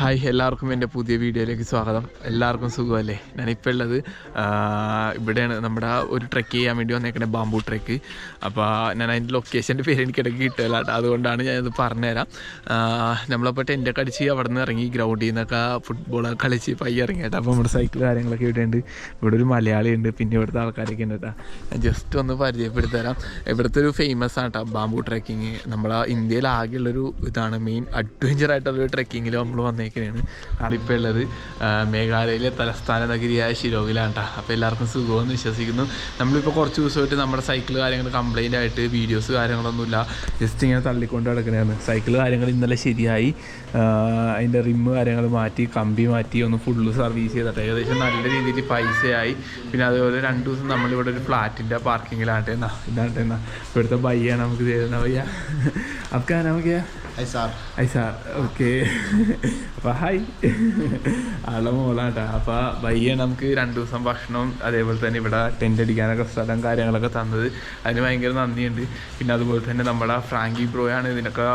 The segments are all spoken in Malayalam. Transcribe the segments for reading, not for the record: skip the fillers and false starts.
ഹായ്, എല്ലാവർക്കും എൻ്റെ പുതിയ വീഡിയോയിലേക്ക് സ്വാഗതം. എല്ലാവർക്കും സുഖമല്ലേ? ഞാനിപ്പോൾ ഉള്ളത് ഇവിടെയാണ്. നമ്മുടെ ഒരു ട്രെക്ക് ചെയ്യാൻ വേണ്ടി വന്നേക്കണേ, ബാംബു ട്രെക്ക്. അപ്പോൾ ഞാൻ അതിൻ്റെ ലൊക്കേഷൻ്റെ പേര് എനിക്കിടയ്ക്ക് കിട്ടില്ല കേട്ടോ, അതുകൊണ്ടാണ് ഞാനിത് പറഞ്ഞുതരാം. നമ്മളപ്പോൾ ടെൻ്റൊക്കെ അടിച്ച് അവിടെ നിന്ന് ഇറങ്ങി, ഗ്രൗണ്ടിൽ നിന്നൊക്കെ ഫുട്ബോളൊക്കെ കളിച്ച് പയ്യെ ഇറങ്ങി കേട്ടോ. അപ്പോൾ നമ്മുടെ സൈക്കിൾ കാര്യങ്ങളൊക്കെ ഇവിടെ ഉണ്ട്. ഇവിടെ ഒരു മലയാളി ഉണ്ട്, പിന്നെ ഇവിടുത്തെ ആൾക്കാരൊക്കെ ഉണ്ട് കേട്ടോ. ഞാൻ ജസ്റ്റ് ഒന്ന് പരിചയപ്പെടുത്തി തരാം. ഇവിടുത്തെ ഒരു ഫേമസ് ആണ് കേട്ടോ ബാംബു ട്രെക്കിങ്. നമ്മളെ ഇന്ത്യയിൽ ആകെയുള്ളൊരു ഇതാണ്, മെയിൻ അഡ്വഞ്ചറായിട്ടുള്ളൊരു ട്രെക്കിങ്ങിൽ നമ്മൾ വന്നേക്കുന്നത്. ഇപ്പോൾ ഉള്ളത് മേഘാലയയിലെ തലസ്ഥാന നഗരിയായ ഷിലോങ്ങിലാണ് കേട്ടോ. അപ്പോൾ എല്ലാവർക്കും സുഖമെന്ന് വിശ്വസിക്കുന്നു. നമ്മളിപ്പോൾ കുറച്ച് ദിവസമായിട്ട് നമ്മുടെ സൈക്കിൾ കാര്യങ്ങൾ കംപ്ലൈൻ്റ് ആയിട്ട് വീഡിയോസ് കാര്യങ്ങളൊന്നുമില്ല, ജസ്റ്റ് ഇങ്ങനെ തള്ളിക്കൊണ്ട് കിടക്കണതാണ്. സൈക്കിൾ കാര്യങ്ങൾ ഇന്നലെ ശരിയായി, അതിൻ്റെ റിമ്മ് കാര്യങ്ങൾ മാറ്റി, കമ്പി മാറ്റി, ഒന്ന് ഫുള്ള് സർവീസ് ചെയ്തിട്ട് ഏകദേശം നല്ല രീതിയിൽ പൈസയായി. പിന്നെ അതുപോലെ 2 ദിവസം നമ്മളിവിടെ ഒരു ഫ്ലാറ്റിൻ്റെ പാർക്കിങ്ങിലാട്ടെ ഇതാട്ടെ ഇവിടുത്തെ ബയ്യാണ് നമുക്ക് തരുന്ന ബയ്യ. അപ്പം നമുക്ക് ഐസാർ ഓക്കെ. അപ്പോൾ ഹായ്, ആളുടെ മോളാട്ടാ. അപ്പോൾ ബയ്യ നമുക്ക് 2 ദിവസം ഭക്ഷണം, അതേപോലെ തന്നെ ഇവിടെ ടെൻ്റ് അടിക്കാനൊക്കെ സ്ഥലം കാര്യങ്ങളൊക്കെ തന്നത്, അതിന് ഭയങ്കര നന്ദിയുണ്ട്. പിന്നെ അതുപോലെ തന്നെ നമ്മുടെ ഫ്രാങ്കി ബ്രോയാണ് ഇതിനൊക്കെ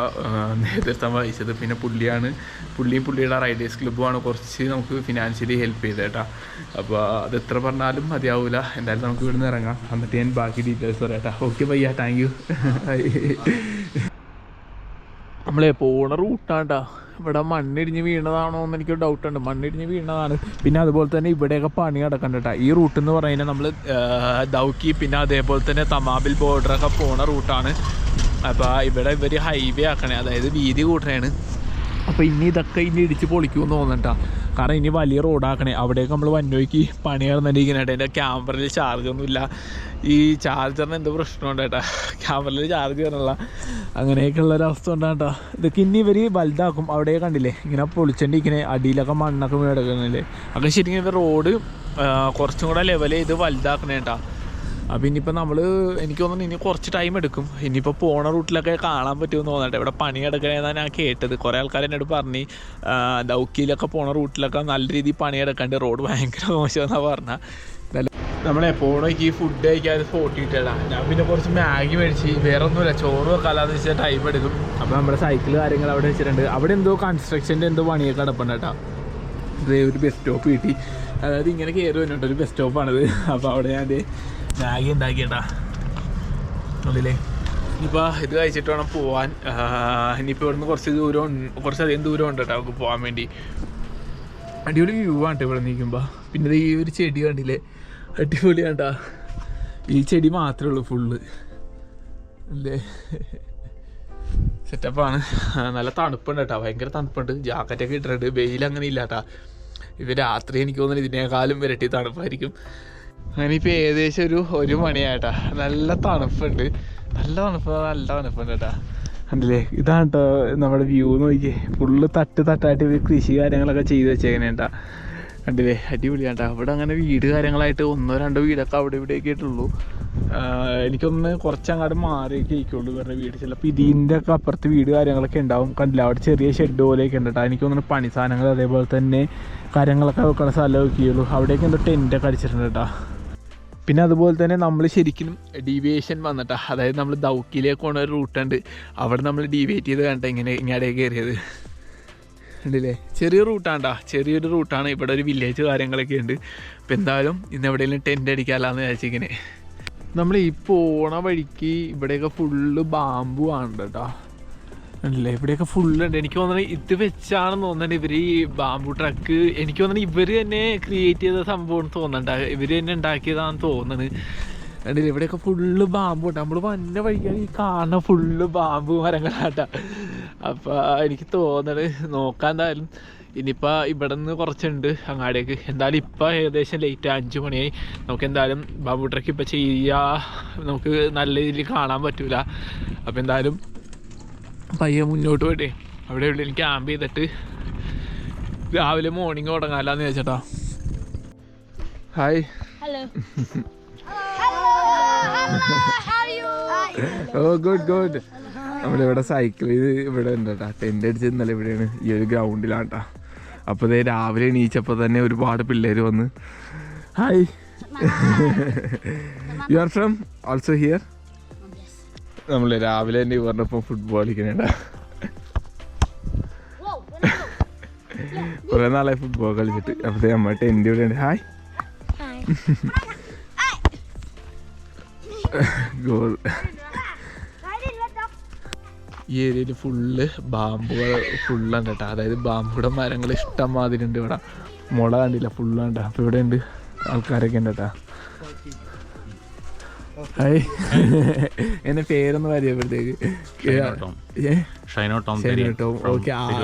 നേതൃത്വം വഹിച്ചത്. പിന്നെ പുള്ളിയും പുള്ളിയുടെ റൈഡേഴ്സ് ക്ലബ്ബുമാണ് കുറച്ച് നമുക്ക് ഫിനാൻഷ്യലി ഹെൽപ്പ് ചെയ്തത് കേട്ടോ. അപ്പോൾ അത് എത്ര പറഞ്ഞാലും മതിയാവില്ല. എന്തായാലും നമുക്ക് ഇവിടെ നിന്ന് ഇറങ്ങാം, എന്നിട്ട് ഞാൻ ബാക്കി ഡീറ്റെയിൽസ് പറയാം കേട്ടോ. ഓക്കെ ബയ്യ, താങ്ക് യു. നമ്മളെ പോണ റൂട്ടാണ്ടാ. ഇവിടെ മണ്ണിടിഞ്ഞ് വീണതാണോ എന്ന് എനിക്കൊരു ഡൗട്ടുണ്ട്. മണ്ണിടിഞ്ഞ് വീണതാണ്. പിന്നെ അതുപോലെ തന്നെ ഇവിടെയൊക്കെ പണി നടക്കണ്ട കേട്ടോ. ഈ റൂട്ട് എന്ന് പറയുന്നത് നമ്മൾ ദൗക്കി പിന്നെ അതേപോലെ തന്നെ തമാബിൽ ബോർഡറൊക്കെ പോണ റൂട്ടാണ്. അപ്പോൾ ഇവിടെ ഇവർ ഹൈവേ ആക്കണേ, അതായത് വീതി കൂട്ടണേണ്. അപ്പോൾ ഇതൊക്കെ ഇടിച്ച് പൊളിക്കുമെന്ന് തോന്നണ്ട, കാരണം ഇനി വലിയ റോഡാക്കണേ. അവിടേക്ക് നമ്മൾ വന്നോയ്ക്ക് പണി നടന്നിരിക്കുന്നുണ്ട്. എൻ്റെ ക്യാമറയിൽ ചാർജൊന്നുമില്ല. ഈ ചാർജറിന് എന്ത് പ്രശ്നമുണ്ട് കേട്ടോ, ക്യാമറയിൽ ചാർജ് വരണല്ല, അങ്ങനെയൊക്കെ ഉള്ളൊരവസ്ഥ ഉണ്ടാകട്ടോ. ഇതൊക്കെ ഇനി ഇവർ വലുതാക്കും. അവിടെ കണ്ടില്ലേ ഇങ്ങനെ പൊളിച്ചോണ്ടിരിക്കണേ, അടിയിലൊക്കെ മണ്ണൊക്കെ മേടക്കുന്നില്ലേ. അതൊക്കെ ശരിക്കും ഇവർ റോഡ് കുറച്ചും കൂടെ ലെവൽ ചെയ്ത് വലുതാക്കണേ കേട്ടോ. അപ്പോൾ ഇനിയിപ്പോൾ എനിക്ക് തോന്നുന്നു ഇനി കുറച്ച് ടൈം എടുക്കും. ഇനിയിപ്പോൾ പോണ റൂട്ടിലൊക്കെ കാണാൻ പറ്റുമെന്ന് തോന്നട്ടെ. ഇവിടെ പണി കിടക്കണേന്നാണ് ഞാൻ കേട്ടത്. കുറേ ആൾക്കാർ എന്നോട് പറഞ്ഞ് ദൗക്കിയിലൊക്കെ പോണ റൂട്ടിലൊക്കെ നല്ല രീതിയിൽ പണി കിടക്കാണ്ട്, റോഡ് ഭയങ്കര മോശമെന്നാണ് പറഞ്ഞാൽ. നമ്മളെ പോണേക്ക് ഫുഡ് കഴിക്കാൻ സ്പോട്ട് കിട്ടിയതാ. ഞാൻ പിന്നെ കുറച്ച് മാഗി മേടിച്ച്, വേറെ ഒന്നുമില്ല, ചോറ് വെക്കാമെന്ന് വെച്ചാൽ ടൈം എടുക്കും. അപ്പോൾ നമ്മുടെ സൈക്കിൾ കാര്യങ്ങൾ അവിടെ വെച്ചിട്ടുണ്ട്. അവിടെ എന്തോ കൺസ്ട്രക്ഷൻ്റെ എന്തോ പണിയൊക്കെ കിടപ്പുണ്ട് കേട്ടോ. ഇത് ഒരു ബസ് സ്റ്റോപ്പ് കിട്ടി, അതായത് ഇങ്ങനെ കയറി വരുന്നുണ്ട്, ഒരു ബസ് സ്റ്റോപ്പാണിത്. അപ്പോൾ അവിടെ ഞാൻ മാഗി ഉണ്ടാക്കിയേട്ടാ അതില്ലേ. ഇനിയിപ്പോൾ ഇത് കഴിച്ചിട്ട് വേണം പോവാൻ. ഇനിയിപ്പോൾ ഇവിടുന്ന് കുറച്ചധികം ദൂരം ഉണ്ട് കേട്ടോ നമുക്ക് പോകാൻ വേണ്ടി. അടിപൊളി വ്യൂ ആണ് ഇവിടെ നിൽക്കുമ്പോൾ. പിന്നെ ഈ ഒരു ചെടി കണ്ടില്ലേ, അടിപൊളിയാണ് കേട്ടോ. ഈ ചെടി മാത്രമേ ഉള്ളൂ ഫുള്ള് അല്ലേ, സെറ്റപ്പാണ്. നല്ല തണുപ്പുണ്ട് കേട്ടോ, ഭയങ്കര തണുപ്പുണ്ട്. ജാക്കറ്റൊക്കെ ഇട്ടിട്ടുണ്ട്. വെയിലങ്ങനെ ഇല്ല കേട്ടോ. ഇത് രാത്രി എനിക്ക് തോന്നുന്നു ഇതിനേക്കാളും ഇരട്ടി തണുപ്പായിരിക്കും. അങ്ങനെ ഇപ്പോൾ ഏകദേശം ഒരു മണിയായിട്ടാ. നല്ല തണുപ്പുണ്ട് കേട്ടോ. കണ്ടില്ലേ, ഇതാണ് കേട്ടോ നമ്മുടെ വ്യൂ. നോക്കിയേ, ഫുള്ള് തട്ടായിട്ട് കൃഷി കാര്യങ്ങളൊക്കെ ചെയ്ത് വെച്ചേക്കണേ കേട്ടോ. കണ്ടില്ലേ, അടിപൊളിയാണ് കേട്ടോ. അവിടെ അങ്ങനെ വീട് കാര്യങ്ങളായിട്ട് 1-2 വീടൊക്കെ അവിടെ ഇവിടെയൊക്കെ ആയിട്ടുള്ളൂ. എനിക്കൊന്ന് കുറച്ചങ്ങോട്ട് മാറിയൊക്കെ ആയിക്കുള്ളൂ ഇവരുടെ വീട്. ചിലപ്പോൾ ഇതിൻ്റെ ഒക്കെ അപ്പുറത്ത് വീട് കാര്യങ്ങളൊക്കെ ഉണ്ടാവും. കണ്ടില്ല, അവിടെ ചെറിയ ഷെഡ് പോലെയൊക്കെ ഉണ്ട് കേട്ടോ. എനിക്കൊന്ന് പണി സാധനങ്ങൾ അതേപോലെ തന്നെ കാര്യങ്ങളൊക്കെ വെക്കുന്ന സ്ഥലമൊക്കെ ഉള്ളൂ. അവിടെയൊക്കെ എന്തോ ടെൻ്റൊക്കെ അടിച്ചിട്ടുണ്ട് കേട്ടോ. പിന്നെ അതുപോലെ തന്നെ നമ്മൾ ശരിക്കും ഡീവിയേഷൻ വന്നിട്ടാ, അതായത് നമ്മൾ ദൗക്കിലേക്ക് പോകുന്ന ഒരു റൂട്ടുണ്ട്. അവിടെ നമ്മൾ ഡീവിയേറ്റ് ചെയ്ത് കണ്ടിട്ട് ഇങ്ങടെ കയറിയത് ഉണ്ടല്ലേ. ചെറിയ റൂട്ടാണ്ടാ, ചെറിയൊരു റൂട്ടാണ്. ഇവിടെ ഒരു വില്ലേജ് കാര്യങ്ങളൊക്കെ ഉണ്ട്. അപ്പോൾ എന്തായാലും ഇന്ന് എവിടെയെങ്കിലും ടെൻ്റ് അടിക്കാമല്ലാന്ന് വിചാരിച്ചിങ്ങനെ. നമ്മൾ ഈ പോണ വഴിക്ക് ഇവിടെയൊക്കെ ഫുള്ള് ബാമ്പു ആണ് കേട്ടോ. അല്ലേ, ഇവിടെയൊക്കെ ഫുള്ളുണ്ട്. എനിക്ക് തോന്നുന്നത് ഇത് വെച്ചാണെന്ന് തോന്നുന്നുണ്ട് ഇവർ ഈ ബാംബു ട്രക്ക്, എനിക്ക് തോന്നുന്നത് ഇവർ തന്നെ ക്രിയേറ്റ് ചെയ്ത സംഭവം തോന്നുന്നുണ്ട്, ഇവർ തന്നെ ഉണ്ടാക്കിയതാണെന്ന് തോന്നുന്നത്. കണ്ടില്ലേ, ഇവിടെയൊക്കെ ഫുള്ള് ബാമ്പു ഉണ്ട്. നമ്മൾ വന്ന വഴിക്കാണ് ഈ കാണുന്ന ഫുള്ള് ബാമ്പു മരങ്ങളാട്ടാ. അപ്പോൾ എനിക്ക് തോന്നുന്നത് നോക്കാൻ എന്തായാലും ഇനിയിപ്പോൾ ഇവിടെ നിന്ന് കുറച്ചുണ്ട് അങ്ങാടേക്ക്. എന്തായാലും ഇപ്പോൾ ഏകദേശം ലേറ്റ് 5 മണിയായി. നമുക്ക് എന്തായാലും ബാംബു ട്രക്ക് ഇപ്പോൾ നമുക്ക് നല്ല രീതിയിൽ കാണാൻ പറ്റില്ല. അപ്പോൾ എന്തായാലും പയ്യെ മുന്നോട്ട് പോയിട്ടേ അവിടെ എവിടെയും ക്യാമ്പ് ചെയ്തിട്ട് രാവിലെ മോർണിംഗ് തുടങ്ങാമെന്ന് വെച്ചിട്ടാ. ഹായ്, ഓ ഗുഡ്. നമ്മളിവിടെ സൈക്കിൾ ചെയ്ത് ഇവിടെ ഉണ്ട് കേട്ടോ. ടെൻ്റ് അടിച്ച് ഇന്നലെ ഇവിടെയാണ്, ഈ ഒരു ഗ്രൗണ്ടിലാണ് കേട്ടോ. അപ്പോൾ ഇതേ രാവിലെ എണീച്ചപ്പോൾ തന്നെ ഒരുപാട് പിള്ളേർ വന്ന് hi, you are from also here. നമ്മൾ രാവിലെ തന്നെ പറഞ്ഞപ്പോൾ ഫുട്ബോൾ കളിക്കണേടാ. കുറേ നാളായി ഫുട്ബോൾ കളിച്ചിട്ട്. അപ്പോഴത്തെ നമ്മൾ ടെൻ്റ് ഇവിടെ ഉണ്ട്. Hi goal. ഈ ഏരിയയിൽ ഫുള്ള് ബാമ്പുകൾ ഫുള്ളുണ്ട് കേട്ടോ. അതായത് ബാമ്പുയുടെ മരങ്ങൾ ഇഷ്ടം മാതിരി ഉണ്ട് ഇവിടെ. മുള കണ്ടില്ല ഫുള്ളുണ്ട്. അപ്പോൾ ഇവിടെ ഉണ്ട് ആൾക്കാരൊക്കെ ഉണ്ട് കേട്ടോ. ഹായ് എന്നെ പേരൊന്ന് പരിചയപ്പെടുത്തേക്ക്. ഓക്കെ.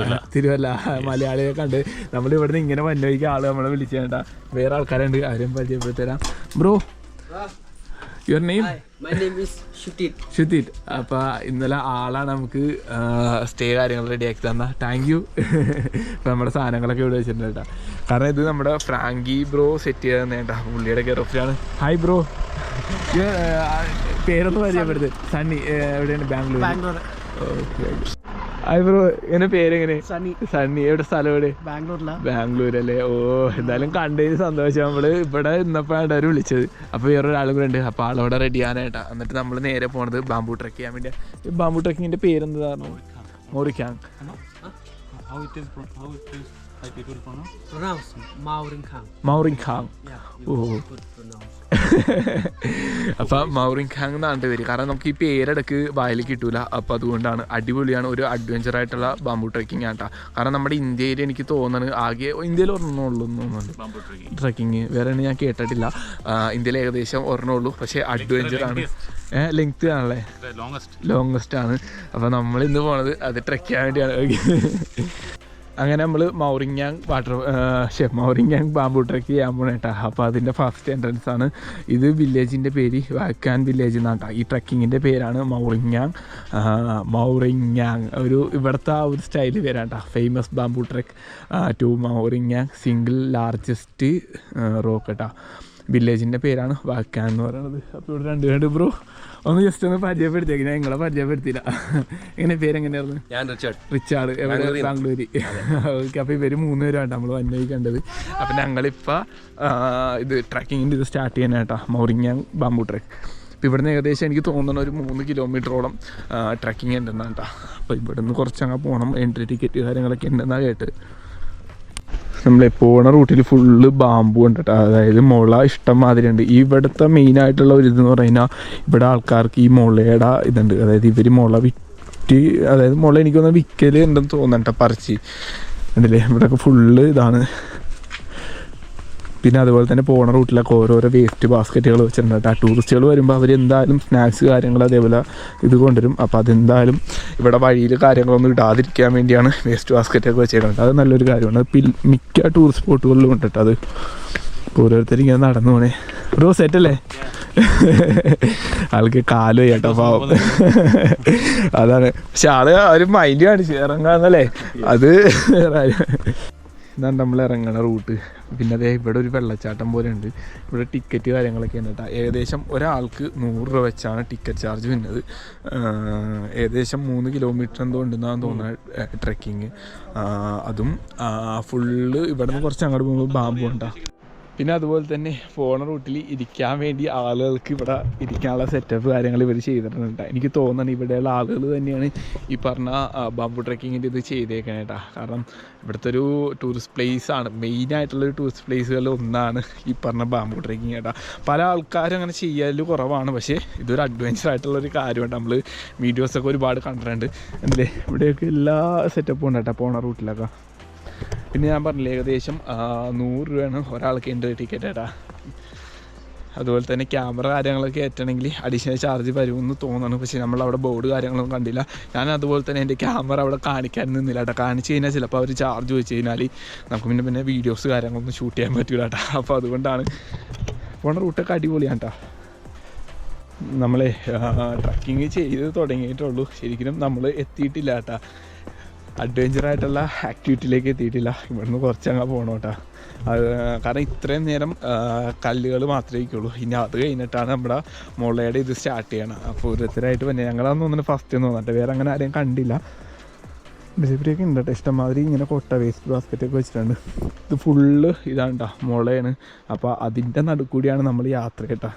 തിരുവല്ല മലയാളിയെ കണ്ട് നമ്മൾ ഇവിടുന്ന് ഇങ്ങനെ വന്നോയ്ക്ക് ആള് നമ്മളെ വിളിച്ചേട്ടാ. വേറെ ആൾക്കാരുണ്ട്, ആരും പരിചയപ്പെടുത്തരാം. Bro, your name? ഷുതീത്. അപ്പൊ ഇന്നലെ ആളാണ് നമുക്ക് സ്റ്റേ കാര്യങ്ങൾ റെഡിയാക്കി തന്ന. Thank you. ഇപ്പൊ നമ്മുടെ സാധനങ്ങളൊക്കെ ഇവിടെ വെച്ചിട്ടുണ്ട് കേട്ടോ. കാരണം ഇത് നമ്മുടെ ഫ്രാങ്കി ബ്രോ സെറ്റ് ചെയ്ത് തന്നേട്ടാ. പുള്ളിയുടെ കെയർ ഓഫിലാണ്. ഹായ് ബ്രോ, പേരൊന്ന് പരിചയപ്പെടുത്ത്. സണ്ണി. എവിടെയാണ്? ബാംഗ്ലൂർ. ഓക്കെ. ഹായ് ബ്രോ, എന്റെ പേരെങ്ങനെ? സണ്ണി. എവിടെ സ്ഥലം? എവിടെ? ബാംഗ്ലൂരല്ലേ? ഓ, എന്തായാലും കണ്ടതിന് സന്തോഷം. നമ്മള് ഇവിടെ ഇന്നപ്പോഴാണ് അവർ വിളിച്ചത്. അപ്പോൾ വേറൊരാളും കൂടെ ഉണ്ട്. അപ്പോൾ ആളവിടെ റെഡി ചെയ്യാനായിട്ടാ. എന്നിട്ട് നമ്മൾ നേരെ പോണത് ബാംബു ട്രക്ക് ചെയ്യാൻ വേണ്ടി. ഈ ബാംബു ട്രക്കിങ്ങിന്റെ പേരെന്തായിരുന്നു? മോറിക്കാങ്. മൗറിങ്ഖാങ്. ഓ, അപ്പം മൗറിങ്ഖാങ് എന്നാണ് പേര്. കാരണം നമുക്ക് ഈ പേരിടക്ക് വായിൽ കിട്ടൂല. അപ്പം അതുകൊണ്ടാണ്. അടിപൊളിയാണ്. ഒരു അഡ്വഞ്ചർ ആയിട്ടുള്ള ബാംബു ട്രക്കിംഗ് ആട്ടാ. കാരണം നമ്മുടെ ഇന്ത്യയിൽ എനിക്ക് തോന്നുന്നത് ആകെ ഇന്ത്യയിൽ ഒരെണ്ണമുള്ളൂ എന്ന് തോന്നുന്നുണ്ട് ട്രക്കിങ്. വേറെ ഞാൻ കേട്ടിട്ടില്ല. ഇന്ത്യയിൽ ഏകദേശം ഒരെണ്ണമുള്ളൂ. പക്ഷേ അഡ്വഞ്ചറാണ്. ലെങ്ത് ആണല്ലേ? ലോങ്ങസ്റ്റ് ആണ്. അപ്പം നമ്മൾ ഇന്ന് പോണത് അത് ട്രക്ക് ചെയ്യാൻ വേണ്ടിയാണ്. അങ്ങനെ നമ്മൾ മൗറിങ്ഖാങ് ബാംബു ട്രക്ക് ചെയ്യാൻ പോണ കേട്ടോ. അപ്പോൾ അതിൻ്റെ ഫസ്റ്റ് എൻട്രൻസ് ആണ് ഇത്. വില്ലേജിൻ്റെ പേര് വാക്കാൻ വില്ലേജ് എന്നാട്ടാ. ഈ ട്രക്കിങ്ങിൻ്റെ പേരാണ് മൗറിങ്ഖാങ്. ഒരു ഇവിടുത്തെ ആ ഒരു സ്റ്റൈല് പേരാട്ടാ. Famous bamboo trek to Mawryngkhang, single largest rock കേട്ടോ. വില്ലേജിൻ്റെ പേരാണ് വാക്കാൻ എന്ന് പറയുന്നത്. അപ്പോൾ ഇവിടെ രണ്ടുപേരുണ്ട്. ബ്രോ, ഒന്ന് ജസ്റ്റ് ഒന്ന് പരിചയപ്പെടുത്തിയേക്ക്. ഞാൻ നിങ്ങളെ പരിചയപ്പെടുത്തിയില്ല. എങ്ങനെ പേരെങ്ങനെയായിരുന്നു? ഞാൻ റിച്ചാർഡ്. എവിടെ? ബാംഗ്ലൂര്. ഓക്കെ. അപ്പോൾ ഇവർ 3 പേരാണ് നമ്മൾ വന്നോയി കണ്ടത്. അപ്പം ഞങ്ങളിപ്പോൾ ഇത് ട്രക്കിങ്ങിൻ്റെ ഇത് സ്റ്റാർട്ട് ചെയ്യാനായിട്ടാ. Mawryngkhang bamboo trek. അപ്പോൾ ഇവിടുന്ന് ഏകദേശം എനിക്ക് തോന്നുന്ന ഒരു 3 കിലോമീറ്ററോളം ട്രക്കിങ് ഉണ്ടെന്നാണ് കേട്ടോ. അപ്പോൾ ഇവിടെ നിന്ന് കുറച്ചങ്ങ് പോകണം. എൻട്രി ടിക്കറ്റ് കാര്യങ്ങളൊക്കെ ഉണ്ടെന്നാണ് കേട്ടത്. നമ്മളെ പോണ റൂട്ടിൽ ഫുള്ള് ബാമ്പു ഉണ്ട് കേട്ടോ. അതായത് മുള ഇഷ്ടം മാതിരി ഉണ്ട്. ഇവിടുത്തെ മെയിനായിട്ടുള്ള ഒരു ഇതെന്ന് പറഞ്ഞാൽ ഇവിടെ ആൾക്കാർക്ക് ഈ മുളയുടെ ഇതുണ്ട്. അതായത് ഇവർ മുള വിറ്റ്, അതായത് മുള എനിക്ക് തോന്നുന്നത് വിൽക്കൽ ഉണ്ടെന്ന് തോന്നണ്ട, പറിച്ച് ഉണ്ടല്ലേ. ഇവിടെയൊക്കെ ഫുള്ള് ഇതാണ്. പിന്നെ അതുപോലെ തന്നെ പോണ റൂട്ടിലൊക്കെ ഓരോരോ വേസ്റ്റ് ബാസ്ക്കറ്റുകൾ വെച്ചിട്ടുണ്ട് കേട്ടോ. ടൂറിസ്റ്റുകൾ വരുമ്പോൾ അവർ എന്തായാലും സ്നാക്സ് കാര്യങ്ങൾ അതേപോലെ ഇത് കൊണ്ടുവരും. അപ്പോൾ അതെന്തായാലും ഇവിടെ വഴിയിൽ കാര്യങ്ങളൊന്നും ഇടാതിരിക്കാൻ വേണ്ടിയാണ് വേസ്റ്റ് ബാസ്ക്കറ്റൊക്കെ വെച്ചേക്കുന്നത്. അത് നല്ലൊരു കാര്യമാണ്. അത് മിക്ക ടൂറിസ്റ്റ് സ്പോട്ടുകളിലും ഉണ്ട് കേട്ടോ. അത് ഓരോരുത്തർ ഇങ്ങനെ നടന്നു പോണേ. ബ്രോ സെറ്റല്ലേ? ആൾക്ക് കാല് കേട്ടോ പാവം. അതാണ്. പക്ഷെ ആള് ഒരു മൈൻഡ് കാണിച്ച് ഇറങ്ങാന്നല്ലേ. അത് ഇതാണ് നമ്മൾ ഇറങ്ങണ റൂട്ട്. പിന്നെ അതേ ഇവിടെ ഒരു വെള്ളച്ചാട്ടം പോലെ ഉണ്ട്. ഇവിടെ ടിക്കറ്റ് കാര്യങ്ങളൊക്കെ ഉണ്ട് കേട്ടോ. ഏകദേശം ഒരാൾക്ക് 100 രൂപ വെച്ചാണ് ടിക്കറ്റ് ചാർജ് വരുന്നത്. ഏകദേശം 3 കിലോമീറ്റർ എന്തോ ഉണ്ടെന്നാണ് തോന്നുന്നത് ട്രെക്കിങ്. അതും ഫുള്ള് ഇവിടെ നിന്ന് കുറച്ച് അങ്ങോട്ട് പോകുമ്പോൾ ബാമ്പു ഉണ്ടാ. പിന്നെ അതുപോലെ തന്നെ പോണ റൂട്ടിൽ ഇരിക്കാൻ വേണ്ടി ആളുകൾക്ക് ഇവിടെ ഇരിക്കാനുള്ള സെറ്റപ്പ് കാര്യങ്ങൾ ഇവർ ചെയ്തിട്ടുണ്ട്. എനിക്ക് തോന്നുന്നത് ഇവിടെയുള്ള ആളുകൾ തന്നെയാണ് ഈ പറഞ്ഞ ബാംബു ട്രക്കിങ്ങിൻ്റെ ഇത് ചെയ്തേക്കാനായിട്ടാ. കാരണം ഇവിടുത്തെ ഒരു ടൂറിസ്റ്റ് പ്ലേസാണ്, മെയിനായിട്ടുള്ളൊരു ടൂറിസ്റ്റ് പ്ലേസുകളിൽ ഒന്നാണ് ഈ പറഞ്ഞ ബാംബു ട്രക്കിങ് കേട്ടോ. പല ആൾക്കാരും അങ്ങനെ ചെയ്യൽ കുറവാണ്. പക്ഷേ ഇതൊരു അഡ്വഞ്ചർ ആയിട്ടുള്ളൊരു കാര്യമാണ്. നമ്മൾ വീഡിയോസൊക്കെ ഒരുപാട് കണ്ടിട്ടുണ്ട് അല്ലേ. ഇവിടെയൊക്കെ എല്ലാ സെറ്റപ്പും ഉണ്ട് കേട്ടോ പോണ റൂട്ടിലൊക്കെ. പിന്നെ ഞാൻ പറഞ്ഞില്ലേ ഏകദേശം 100 രൂപയാണ് ഒരാൾക്ക് എൻട്രി ടിക്കറ്റ് കേട്ടാ. അതുപോലെ തന്നെ ക്യാമറ കാര്യങ്ങളൊക്കെ ഏറ്റണമെങ്കിൽ അഡീഷണൽ ചാർജ് വരുമെന്ന് തോന്നുന്നു. പക്ഷേ നമ്മളവിടെ ബോർഡ് കാര്യങ്ങളൊന്നും കണ്ടില്ല. ഞാൻ അതുപോലെ തന്നെ എൻ്റെ ക്യാമറ അവിടെ കാണിക്കാൻ നിന്നില്ല കേട്ടോ. കാണിച്ച് കഴിഞ്ഞാൽ ചിലപ്പോൾ അവർ ചാർജ് വെച്ച് കഴിഞ്ഞാൽ നമുക്ക് പിന്നെ വീഡിയോസ് കാര്യങ്ങളൊന്നും ഷൂട്ട് ചെയ്യാൻ പറ്റില്ല കേട്ടോ. അപ്പോൾ അതുകൊണ്ടാണ് പോണ റൂട്ടൊക്കെ അടിപൊളിയാണ് കേട്ടോ. നമ്മളെ ട്രക്കിങ് ചെയ്ത് തുടങ്ങിയിട്ടുള്ളൂ. ശരിക്കും നമ്മൾ എത്തിയിട്ടില്ല കേട്ടോ. അഡ്വഞ്ചറായിട്ടുള്ള ആക്ടിവിറ്റിയിലേക്ക് എത്തിയിട്ടില്ല. ഇവിടുന്ന് കുറച്ചങ്ങ് പോകണം കേട്ടോ. അത് കാരണം ഇത്രയും നേരം കല്ലുകൾ മാത്രമേ ഇരിക്കുള്ളൂ. ഇനി അത് കഴിഞ്ഞിട്ടാണ് നമ്മുടെ മുളയുടെ ഇത് സ്റ്റാർട്ട് ചെയ്യണം. അപ്പോൾ ഓരോരുത്തരായിട്ട് പിന്നെ ഞങ്ങളാന്ന് തോന്നുന്നു ഫസ്റ്റ് തോന്നിട്ട് വേറെ അങ്ങനെ ആരെയും കണ്ടില്ല. ഡെലിവറിയൊക്കെ ഉണ്ട് കേട്ടോ. ഇഷ്ടംമാതിരി ഇങ്ങനെ കൊട്ട വേസ്റ്റ് ബാസ്ക്കറ്റൊക്കെ വെച്ചിട്ടുണ്ട്. ഇത് ഫുള്ള് ഇതാണ് കേട്ടോ, മുളയാണ്. അപ്പോൾ അതിൻ്റെ നടുക്കൂടിയാണ് നമ്മൾ യാത്ര കേട്ടോ.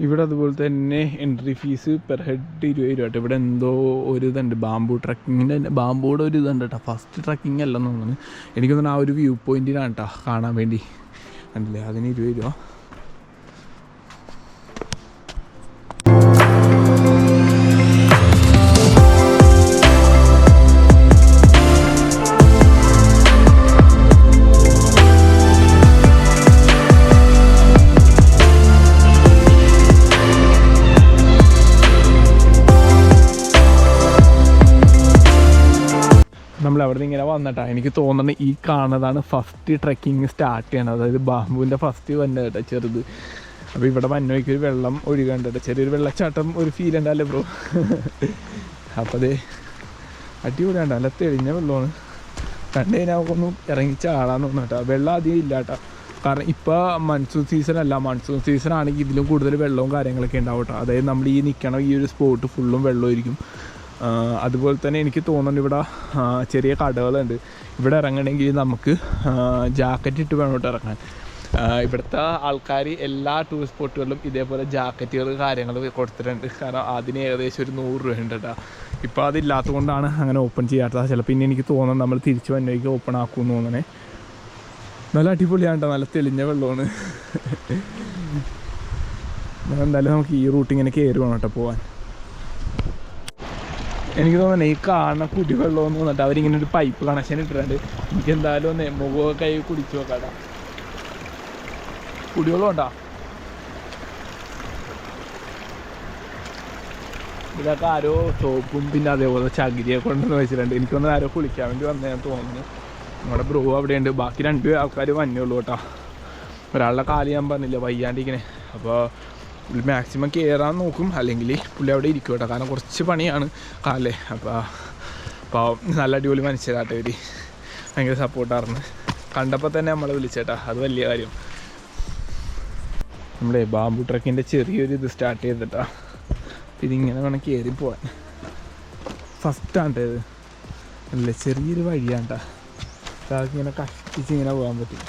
ഇവിടെ അതുപോലെ തന്നെ എൻട്രി ഫീസ് പെർ ഹെഡ് 20 രൂപ കേട്ടോ. ഇവിടെ എന്തോ ഒരു ഇതുണ്ട്, ബാംബു ട്രക്കിങ്ങിൻ്റെ ബാംബുയുടെ ഒരു ഇതുണ്ട് കേട്ടോ. ഫസ്റ്റ് ട്രക്കിംഗ് അല്ലെന്ന് തോന്നുന്നു. എനിക്ക് തോന്നുന്നു ആ ഒരു വ്യൂ പോയിൻറ്റിനാണ് കേട്ടോ കാണാൻ വേണ്ടി. കണ്ടില്ലേ, അതിന് 20 രൂപ. നമ്മൾ അവിടെ നിന്ന് ഇങ്ങനെ വന്നിട്ടാണ് എനിക്ക് തോന്നുന്നത് ഈ കാണുന്നതാണ് ഫസ്റ്റ് ട്രക്കിങ് സ്റ്റാർട്ട് ചെയ്യണത്. അതായത് ബാംബുവിൻ്റെ ഫസ്റ്റ് വന്നത് കേട്ടോ, ചെറുത്. അപ്പോൾ ഇവിടെ വന്നോയ്ക്ക് ഒരു വെള്ളം ഒഴുകണ്ട കേട്ടോ, ചെറിയൊരു വെള്ളച്ചാട്ടം ഒരു ഫീൽ ഉണ്ടല്ലേ ബ്രോ. അപ്പോൾ അതേ അടിപൊളിയാണ്, നല്ല തെളിഞ്ഞ വെള്ളമാണ്. കണ്ടു കഴിഞ്ഞാൽ നമുക്കൊന്നും ഇറങ്ങി ചാടാൻ തോന്നും കേട്ടോ. വെള്ളം അധികം ഇല്ല കേട്ടോ, കാരണം ഇപ്പോൾ മൺസൂൺ സീസൺ അല്ല. മൺസൂൺ സീസൺ ആണെങ്കിൽ ഇതിലും കൂടുതൽ വെള്ളവും കാര്യങ്ങളൊക്കെ ഉണ്ടാവും കേട്ടോ. അതായത് നമ്മൾ ഈ നിൽക്കണം ഈ ഒരു സ്പോട്ട് ഫുള്ളും വെള്ളമായിരിക്കും. അതുപോലെ തന്നെ എനിക്ക് തോന്നുന്നുണ്ട് ഇവിടെ ചെറിയ കടകളുണ്ട്. ഇവിടെ ഇറങ്ങണമെങ്കിൽ നമുക്ക് ജാക്കറ്റ് ഇട്ട് വേണം കേട്ടോ ഇറങ്ങാൻ. ഇവിടുത്തെ ആൾക്കാർ എല്ലാ ടൂറിസ്റ്റ് സ്പോട്ടുകളിലും ഇതേപോലെ ജാക്കറ്റുകൾ കാര്യങ്ങൾ കൊടുത്തിട്ടുണ്ട്. കാരണം അതിന് ഏകദേശം ഒരു 100 രൂപ ഉണ്ട് കേട്ടോ. ഇപ്പോൾ അതില്ലാത്തത് കൊണ്ടാണ് അങ്ങനെ ഓപ്പൺ ചെയ്യാത്തത്. ചിലപ്പോൾ പിന്നെ എനിക്ക് തോന്നുന്നു നമ്മൾ തിരിച്ച് വന്നേക്ക് ഓപ്പൺ ആക്കുമെന്ന് തോന്നണേ. നല്ല അടിപൊളിയാണ് കേട്ടോ, നല്ല തെളിഞ്ഞ വെള്ളമാണ്. എന്തായാലും നമുക്ക് ഈ റൂട്ട് ഇങ്ങനെ കയറി വേണം കേട്ടോ പോകാൻ. എനിക്ക് തോന്നുന്നു ഈ കാണുന്ന കുടിവെള്ളമെന്ന് തോന്നിട്ട് അവരിങ്ങനെ ഒരു പൈപ്പ് കണക്ഷൻ ഇട്ടിട്ടുണ്ട്. എനിക്ക് എന്തായാലും ഒന്ന് മുഖമൊക്കെ കൈ കുടിച്ചു നോക്കാടാ. കുടിവെള്ളം ഉണ്ടോ? ഇതൊക്കെ ആരോ സോപ്പും പിന്നെ അതേപോലെ ചകിരിയൊക്കെ കൊണ്ടെന്ന് വെച്ചിട്ടുണ്ട്. എനിക്കൊന്ന് ആരോ കുളിക്കാൻ വേണ്ടി വന്നതെന്ന് തോന്നുന്നു. നമ്മുടെ ബ്രോ അവിടെയുണ്ട്. ബാക്കി 2 ആൾക്കാർ വന്നേയുള്ളൂ കേട്ടോ. ഒരാളുടെ കാല് ഞാൻ പറഞ്ഞില്ല വയ്യാണ്ടിരിക്കണേ. അപ്പോൾ പുള്ളി മാക്സിമം കയറാൻ നോക്കും, അല്ലെങ്കിൽ പുള്ളി അവിടെ ഇരിക്കും കേട്ടോ. കാരണം കുറച്ച് പണിയാണ് കാലേ. അപ്പോൾ നല്ല അടിപൊളി മനുഷ്യരാട്ടെ ഇവർ, ഭയങ്കര സപ്പോർട്ടായിരുന്നു. കണ്ടപ്പോൾ തന്നെ നമ്മളെ വിളിച്ചേട്ടാ, അത് വലിയ കാര്യം. നമ്മളെ ബാംബു ട്രക്കിൻ്റെ ചെറിയൊരു ഇത് സ്റ്റാർട്ട് ചെയ്തിട്ടാ. ഇതിങ്ങനെ വേണം കയറി പോവാൻ. ഫസ്റ്റാണ് ഇത്, അല്ലേ ചെറിയൊരു വഴിയാണ് കേട്ടോ. അതൊക്കെ ഇങ്ങനെ കഷ്ടിച്ച് ഇങ്ങനെ പോകാൻ പറ്റും.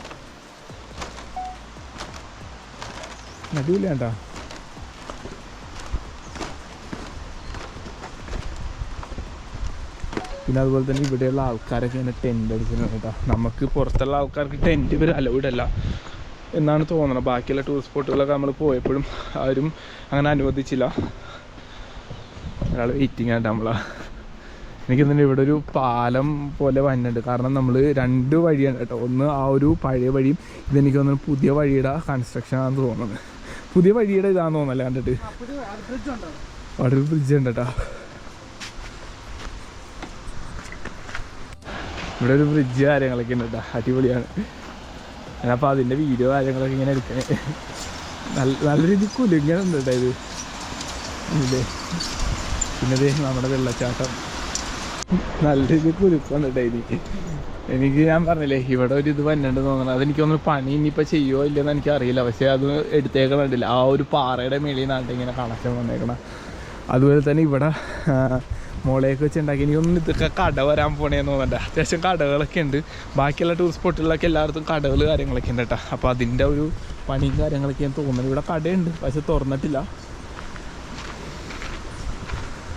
അടിപൊളിയാണ് കേട്ടോ. പിന്നെ അതുപോലെ തന്നെ ഇവിടെയുള്ള ആൾക്കാരൊക്കെ ഇങ്ങനെ ടെൻ്റ് അടിച്ചിട്ടുണ്ട് കേട്ടോ. നമുക്ക് പുറത്തുള്ള ആൾക്കാർക്ക് ടെൻറ്റ് ഇവർ അലൗഡ് അല്ല എന്നാണ് തോന്നുന്നത്. ബാക്കിയുള്ള ടൂറിസ്റ്റ് സ്പോട്ടുകളൊക്കെ നമ്മൾ പോയപ്പോഴും ആരും അങ്ങനെ അനുവദിച്ചില്ല. ഒരാൾ വെയിറ്റിംഗ് ആയിട്ട് നമ്മളാ. എനിക്ക് തന്നെ ഇവിടെ ഒരു പാലം പോലെ വന്നിട്ടുണ്ട്. കാരണം നമ്മൾ 2 വഴിയാണ് കേട്ടോ. ഒന്ന് ആ ഒരു പഴയ വഴിയും ഇതെനിക്ക് തോന്നുന്നു പുതിയ വഴിയുടെ കൺസ്ട്രക്ഷൻ ആണെന്ന് തോന്നുന്നത്. പുതിയ വഴിയുടെ ഇതാണെന്ന് തോന്നുന്നല്ലേ കണ്ടിട്ട്. അവിടെ ഒരു ബ്രിഡ്ജ് ഉണ്ട് കേട്ടോ. ഇവിടെ ഒരു ബ്രിഡ്ജ് കാര്യങ്ങളൊക്കെ ഉണ്ട് കേട്ടോ, അടിപൊളിയാണ്. അപ്പോൾ അതിൻ്റെ വീഡിയോ കാര്യങ്ങളൊക്കെ ഇങ്ങനെ എടുക്കണേ. നല്ല രീതിയിൽ കുലുങ്ങുന്നുണ്ട് കേട്ടോ ഇത് ഇല്ലേ. പിന്നെ നമ്മുടെ വെള്ളച്ചാട്ടം നല്ല രീതിയിൽ കുലുക്കുന്നുണ്ട് കേട്ടോ. എനിക്ക് ഞാൻ പറഞ്ഞില്ലേ ഇവിടെ ഒരു ഇത് വന്നിട്ട് തോന്നണം. അതെനിക്ക് തോന്നുന്നു പണി ഇനിയിപ്പോൾ ചെയ്യുമോ ഇല്ലയെന്ന് എനിക്കറിയില്ല. പക്ഷേ അത് എടുത്തേക്കണില്ല. ആ ഒരു പാറയുടെ മേളിൽ നിന്നാണ് ഇങ്ങനെ കണക്ഷൻ വന്നേക്കണം. അതുപോലെ തന്നെ ഇവിടെ മുളയൊക്കെ വെച്ചുണ്ടാക്കി. എനിക്കൊന്നും ഇതൊക്കെ കട വരാൻ പോണേന്ന് തോന്നണ്ട. അത്യാവശ്യം കടകളൊക്കെ ഉണ്ട്. ബാക്കിയുള്ള ടൂറിസ്റ്റ് സ്പോട്ടുകളിലൊക്കെ എല്ലായിടത്തും കടകൾ കാര്യങ്ങളൊക്കെ ഉണ്ട് കേട്ടോ. അപ്പോൾ അതിൻ്റെ ഒരു പണിയും കാര്യങ്ങളൊക്കെ ഞാൻ തോന്നുന്നത്. ഇവിടെ കടയുണ്ട് പക്ഷെ തുറന്നിട്ടില്ല.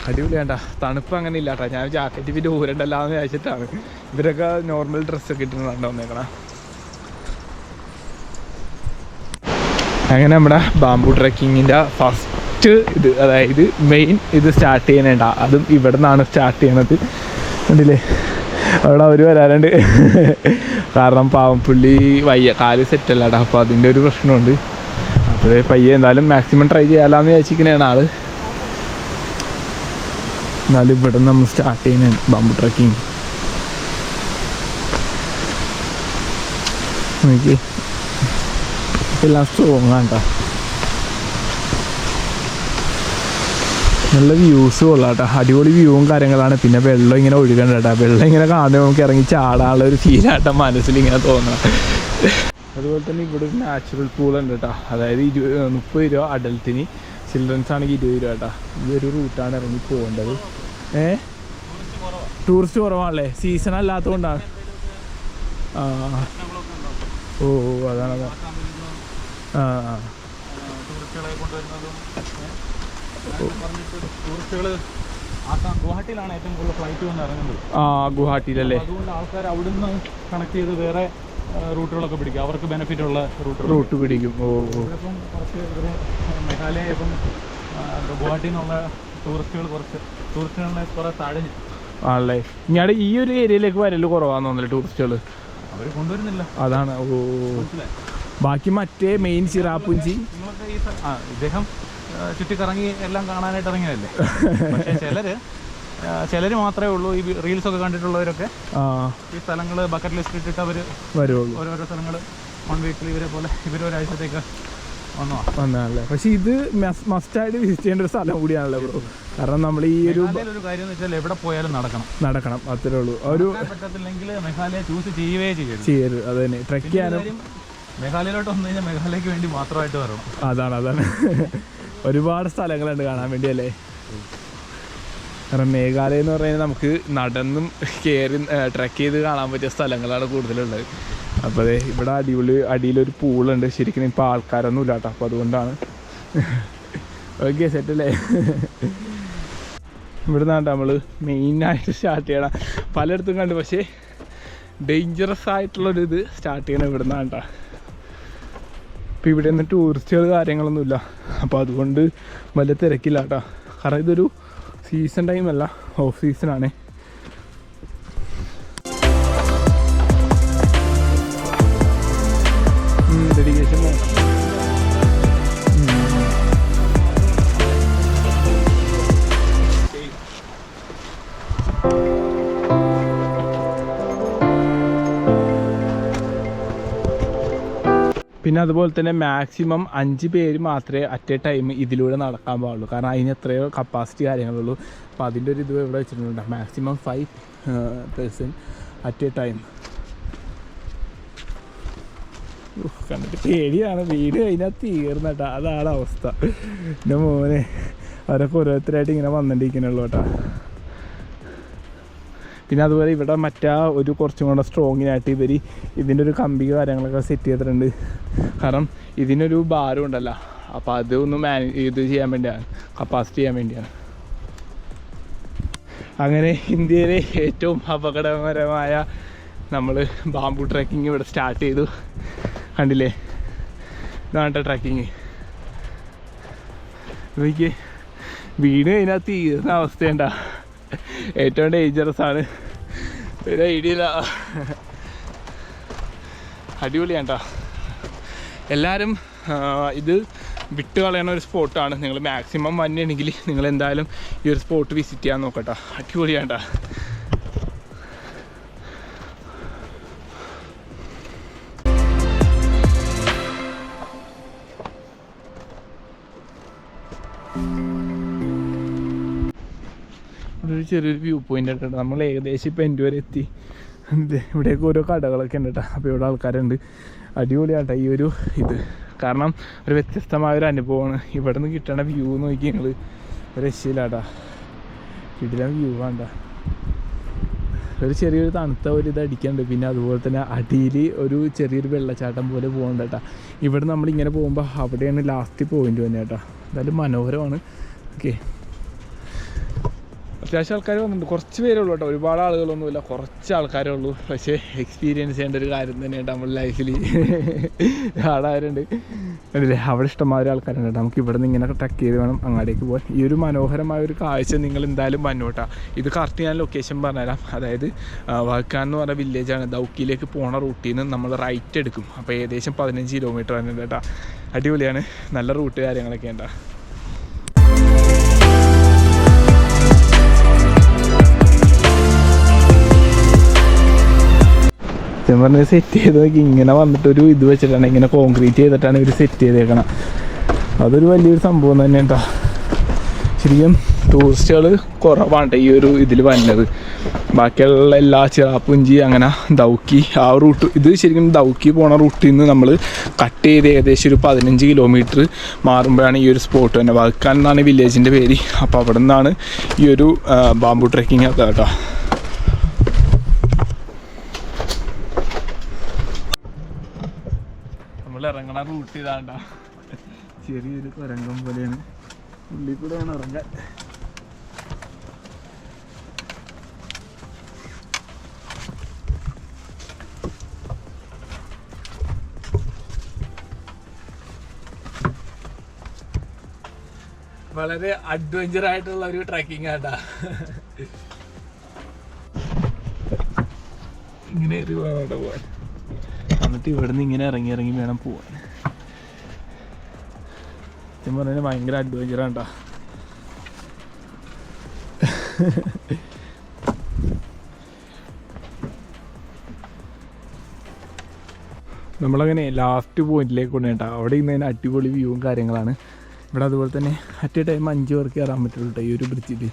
അടിപൊളി വേണ്ട, തണുപ്പ് അങ്ങനെ ഇല്ല കേട്ടോ. ഞാൻ ജാക്കറ്റ് പിന്നെ ഊരണ്ടല്ലോ എന്ന് വിചാരിച്ചിട്ടാണ്. ഇവരൊക്കെ നോർമൽ ഡ്രസ്സൊക്കെ ഇട്ടിട്ടുണ്ടോ വന്നേക്കണം. അങ്ങനെ നമ്മുടെ ബാംബു ട്രക്കിങ്ങിൻ്റെ ഫസ്റ്റ് ഇത്, അതായത് മെയിൻ ഇത് സ്റ്റാർട്ട് ചെയ്യുന്നുണ്ട്. അതും ഇവിടെ നിന്നാണ് സ്റ്റാർട്ട് ചെയ്യണത്. കണ്ടില്ലേ അവിടെ അവർ വരാറുണ്ട്. കാരണം പാവം പുള്ളി വയ്യ, കാല് സെറ്റല്ല കേട്ടോ. അപ്പോൾ അതിൻ്റെ ഒരു പ്രശ്നമുണ്ട്. അപ്പോൾ പയ്യെ എന്തായാലും മാക്സിമം ട്രൈ ചെയ്യാമെന്ന് വിചാരിച്ചിരിക്കുന്നതാണ് ആൾ. എന്നാലും ഇവിടെ നമ്മൾ സ്റ്റാർട്ട് ചെയ്യുന്നുണ്ട് ബാംബു ട്രക്കിങ്. നോക്കി എല്ലാം സ്ട്രോങ് ആണ് കേട്ടോ. നല്ല വ്യൂസ് കൊള്ളാം കേട്ടോ. അടിപൊളി വ്യൂവും കാര്യങ്ങളാണ്. പിന്നെ വെള്ളം ഇങ്ങനെ ഒഴുകണ്ട കേട്ടോ. വെള്ളം ഇങ്ങനെ കാണുമ്പോൾ നമുക്ക് ഇറങ്ങി ചാടാനുള്ള ഒരു ഫീലാട്ടോ മനസ്സിൽ ഇങ്ങനെ തോന്നണം. അതുപോലെ തന്നെ ഇവിടെ ഒരു നാച്ചുറൽ പൂൾ ഉണ്ട് കേട്ടോ. അതായത് 30 രൂപ അഡൽട്ടിന്, ചിൽഡ്രൻസ് ആണെങ്കിൽ 20 രൂപ കേട്ടോ. ഈ ഒരു റൂട്ടാണ് ഇറങ്ങി പോകേണ്ടത്. ടൂറിസ്റ്റ് കുറവാണല്ലേ, സീസൺ അല്ലാത്തത് കൊണ്ടാണ്. ഓ അതാണ്. ടൂറിസ്റ്റുകളെ കൊണ്ടുവരുന്നതും പറഞ്ഞിട്ട് ടൂറിസ്റ്റുകൾ ആസാം ഗുവാഹട്ടിയിലാണ് ഏറ്റവും കൂടുതൽ ഫ്ലൈറ്റ് വന്ന് ഇറങ്ങുന്നത്. ഗുവാഹട്ടിയിലല്ലേ? അതുകൊണ്ട് ആൾക്കാർ അവിടുന്ന് കണക്ട് ചെയ്ത് വേറെ റൂട്ടുകളൊക്കെ പിടിക്കും, അവർക്ക് ബെനിഫിറ്റ് ഉള്ള റൂട്ട് പിടിക്കും. ഇപ്പം കുറച്ച് ഇവർ മേഘാലയ ഇപ്പം ഗുവാഹട്ടിയിൽ നിന്നുള്ള ടൂറിസ്റ്റുകളെ കുറെ താഴെ ആണല്ലേ. ഇങ്ങോട്ട് ഈ ഒരു ഏരിയയിലേക്ക് വരല് കുറവാന്ന് തോന്നുന്നില്ല ടൂറിസ്റ്റുകൾ, അവർ കൊണ്ടുവരുന്നില്ല. അതാണ്. ബാക്കി മറ്റേ മെയിൻ ചിറാപ്പുഞ്ചി നിങ്ങളൊക്കെ ഇദ്ദേഹം ചുറ്റിക്കറങ്ങി എല്ലാം കാണാനായിട്ട് ഇറങ്ങിയതല്ലേ. പക്ഷേ ചിലർ മാത്രമേ ഉള്ളൂ ഈ റീൽസ് ഒക്കെ കണ്ടിട്ടുള്ളവരൊക്കെ ഈ സ്ഥലങ്ങൾ ബക്കറ്റ് ലിസ്റ്റ് ഇട്ടിട്ട് അവർ വരുള്ളൂ. ഓരോരോ സ്ഥലങ്ങൾ 1 വീക്കിൽ ഇവരൊരാഴ്ചത്തേക്ക് വന്നതല്ലേ. പക്ഷെ ഇത് മസ്റ്റായിട്ട് വിസിറ്റ് ചെയ്യേണ്ട ഒരു സ്ഥലം കൂടിയാണല്ലോ ബ്രോ. കാരണം നമ്മൾ ഈ ഒരു കാര്യം എന്ന് വെച്ചാൽ എവിടെ പോയാലും നടക്കണം അത്രേ ഉള്ളൂ. ഒരു പറ്റത്തില്ലെങ്കിൽ മേഘാലയ ചൂസ് ചെയ്യരുത്. അത് തന്നെ. ട്രെക്ക് ചെയ്യാനും മേഘാലയയിലോട്ട് വന്നു കഴിഞ്ഞാൽ മേഘാലയക്ക് വേണ്ടി മാത്രമായിട്ട് വരണം. അതാണ് ഒരുപാട് സ്ഥലങ്ങളുണ്ട് കാണാൻ വേണ്ടി അല്ലേ. കാരണം മേഘാലയ എന്ന് പറഞ്ഞാൽ നമുക്ക് നടന്നും കയറി ട്രെക്ക് ചെയ്ത് കാണാൻ പറ്റിയ സ്ഥലങ്ങളാണ് കൂടുതലുള്ളത്. അപ്പോൾ ഇവിടെ അടിയിലൊരു പൂളുണ്ട്. ശരിക്കും ഇപ്പോൾ ആൾക്കാരൊന്നും ഇല്ല കേട്ടോ. അപ്പോൾ അതുകൊണ്ടാണ്. ഓക്കെ, സെറ്റല്ലേ? ഇവിടെ നിന്നാണ് നമ്മൾ മെയിനായിട്ട് സ്റ്റാർട്ട് ചെയ്യണം. പലയിടത്തും കണ്ട്, പക്ഷേ ഡേഞ്ചറസ് ആയിട്ടുള്ളൊരിത് സ്റ്റാർട്ട് ചെയ്യണം ഇവിടെ നിന്നാണ് കേട്ടോ. ഇപ്പോൾ ഇവിടെ നിന്ന് ടൂറിസ്റ്റുകൾ കാര്യങ്ങളൊന്നുമില്ല. അപ്പോൾ അതുകൊണ്ട് വലിയ തിരക്കില്ല കേട്ടോ. കാരണം ഇതൊരു സീസൺ ടൈമല്ല, ഓഫ് സീസണാണ്. ഡെഡിക്കേഷൻ പിന്നെ അതുപോലെ തന്നെ മാക്സിമം 5 പേര് മാത്രമേ അറ്റ് എ ടൈം ഇതിലൂടെ നടക്കാൻ പാടുള്ളൂ. കാരണം അതിന് എത്രയോ കപ്പാസിറ്റി കാര്യങ്ങളുള്ളൂ. അപ്പോൾ അതിൻ്റെ ഒരു ഇത് ഇവിടെ വെച്ചിട്ടുണ്ട്. Maximum 5 person at A time. കണ്ടിട്ട് പേടിയാണ്. വീട് കഴിഞ്ഞാൽ തീർന്ന കേട്ടോ. അതാണ് അവസ്ഥ. എൻ്റെ മോനെ അവരൊക്കെ ഓരോരുത്തരായിട്ട് ഇങ്ങനെ വന്നിട്ടിരിക്കണുള്ളൂ കേട്ടോ. പിന്നെ അതുപോലെ ഇവിടെ ഒരു കുറച്ചും കൂടെ സ്ട്രോങ്ങിനായിട്ട് ഇതിൻ്റെ ഒരു കമ്പി കാര്യങ്ങളൊക്കെ സെറ്റ് ചെയ്തിട്ടുണ്ട്. കാരണം ഇതിനൊരു ഭാരം ഉണ്ടല്ലോ. അപ്പോൾ അതൊന്ന് ഇത് ചെയ്യാൻ വേണ്ടിയാണ്, കപ്പാസിറ്റി ചെയ്യാൻ വേണ്ടിയാണ്. അങ്ങനെ ഇന്ത്യയിലെ ഏറ്റവും അപകടകരമായ നമ്മൾ ബാംബു ട്രക്കിങ് ഇവിടെ സ്റ്റാർട്ട് ചെയ്തു. കണ്ടില്ലേ, ഇതാണ് ട്രക്കിങ്. എനിക്ക് വീട് കഴിഞ്ഞാൽ തീർന്ന അവസ്ഥയുണ്ടാ. ഏറ്റവും ഡേഞ്ചറസ് ആണ്. ഒരു ഐഡിയ ഇല്ല. അടിപൊളിയാണ് കേട്ടോ. എല്ലാവരും ഇത് വിട്ട് കളയണ ഒരു സ്പോട്ടാണ്. നിങ്ങൾ മാക്സിമം വന്നിട്ടുണ്ടെങ്കിൽ നിങ്ങൾ എന്തായാലും ഈ ഒരു സ്പോട്ട് വിസിറ്റ് ചെയ്യാൻ നോക്കട്ടോ. അടിപൊളിയാണ് കേട്ടോ. ഒരു ചെറിയൊരു വ്യൂ പോയിൻ്റ് ആയിട്ടുണ്ട്. നമ്മൾ ഏകദേശം ഇപ്പോൾ എൻ്റെ വരെ എത്തി. ഇവിടെയൊക്കെ ഓരോ കടകളൊക്കെ ഉണ്ട് കേട്ടോ. അപ്പോൾ ഇവിടെ ആൾക്കാരുണ്ട്. അടിപൊളിയാട്ടോ ഈ ഒരു ഇത്. കാരണം ഒരു വ്യത്യസ്തമായൊരു അനുഭവമാണ്. ഇവിടെ നിന്ന് കിട്ടണ വ്യൂ നോക്കി ഞങ്ങൾ ഒരു രക്ഷയില്ലാട്ടാ. കിടിലൻ വ്യൂ വേണ്ട. ഒരു ചെറിയൊരു തണുത്ത ഒരു ഇത് അടിക്കുന്നുണ്ട്. പിന്നെ അതുപോലെ തന്നെ അടിയിൽ ഒരു ചെറിയൊരു വെള്ളച്ചാട്ടം പോലെ പോകുന്നുണ്ട് കേട്ടോ. ഇവിടെ നമ്മളിങ്ങനെ പോകുമ്പോൾ അവിടെയാണ് ലാസ്റ്റ് പോയിൻ്റ് തന്നെ കേട്ടോ. എന്തായാലും മനോഹരമാണ്. ഓക്കെ, അത്യാവശ്യം ആൾക്കാർ വന്നിട്ടുണ്ട്. കുറച്ച് പേരേ ഉള്ളൂ കേട്ടോ. ഒരുപാട് ആളുകളൊന്നുമില്ല, കുറച്ച് ആൾക്കാരേ ഉള്ളൂ. പക്ഷേ എക്സ്പീരിയൻസ് ചെയ്യേണ്ട ഒരു കാര്യം തന്നെയാണ് നമ്മൾ ലൈഫിൽ. ആടാരുണ്ട് അല്ലേ, അവിടെ ഇഷ്ടംമാതിരി ആൾക്കാരുണ്ട് കേട്ടോ. നമുക്ക് ഇവിടെ നിന്ന് ഇങ്ങനെ ട്രക്ക് ചെയ്ത് വേണം അങ്ങാടേക്ക് പോകാൻ. ഈ ഒരു മനോഹരമായ ഒരു കാഴ്ച നിങ്ങൾ എന്തായാലും വന്നോട്ടാ. ഇത് കറക്റ്റ് ഞാൻ ലൊക്കേഷൻ പറഞ്ഞുതരാം. അതായത് വാക്കാൻ എന്ന് പറഞ്ഞ വില്ലേജാണ്. ദൗക്കിയിലേക്ക് പോണ റൂട്ടിൽ നിന്ന് നമ്മൾ റൈറ്റ് എടുക്കും. അപ്പോൾ ഏകദേശം 15 കിലോമീറ്റർ ആണ് കേട്ടോ. അടിപൊളിയാണ്, നല്ല റൂട്ട് കാര്യങ്ങളൊക്കെ ഉണ്ടാ. സത്യം പറഞ്ഞാൽ സെറ്റ് ചെയ്ത് നോക്കി ഇങ്ങനെ വന്നിട്ടൊരു ഇത് വെച്ചിട്ടാണ്, ഇങ്ങനെ കോൺക്രീറ്റ് ചെയ്തിട്ടാണ് ഇവർ സെറ്റ് ചെയ്തേക്കണം. അതൊരു വലിയൊരു സംഭവം തന്നെ കേട്ടോ. ശരിക്കും ടൂറിസ്റ്റുകൾ കുറവാണ് ഈ ഒരു ഇതിൽ വന്നത്. ബാക്കിയുള്ള എല്ലാ ചിറാപ്പുഞ്ചി അങ്ങനെ ദൗക്കി ആ റൂട്ട്, ഇത് ശരിക്കും ദൗക്കി പോണ റൂട്ടിൽ നിന്ന് നമ്മൾ കട്ട് ചെയ്ത് ഏകദേശം ഒരു 15 കിലോമീറ്റർ മാറുമ്പോഴാണ് ഈ ഒരു സ്പോട്ട് തന്നെ. വാക്കാൻ എന്നാണ് വില്ലേജിൻ്റെ പേര്. അപ്പോൾ അവിടെ നിന്നാണ് ഈ ഒരു ബാംബു ട്രെക്കിങ് ഒക്കെ കേട്ടോ. ഇറങ്ങണ റൂട്ട് ഇതാണ്ട. ചെറിയൊരു കുരങ്കം പോലെയാണ്, ഉള്ളിൽ കൂടെ വേണം ഇറങ്ങാൻ. വളരെ അഡ്വഞ്ചർ ആയിട്ടുള്ള ഒരു ട്രക്കിംഗ് ആട്ടാ. ഇങ്ങനെ വേണം പോവാൻ. എന്നിട്ട് ഇവിടുന്ന് ഇങ്ങനെ ഇറങ്ങി വേണം പോവാൻ. ഞാൻ പറഞ്ഞാൽ ഭയങ്കര അഡ്വഞ്ചറാണ്ടാ. നമ്മളങ്ങനെ ലാസ്റ്റ് പോയിന്റിലേക്ക് കൊണ്ടുപോയിട്ടാ. അവിടെ ഇന്ന് അടിപൊളി വ്യൂവും കാര്യങ്ങളാണ്. ഇവിടെ അതുപോലെ തന്നെ അറ്റ് എ ടൈം 5 പേർക്ക് കയറാൻ പറ്റുള്ളൂ കേട്ടോ ഈ ഒരു ബ്രിഡ്ജിൽ.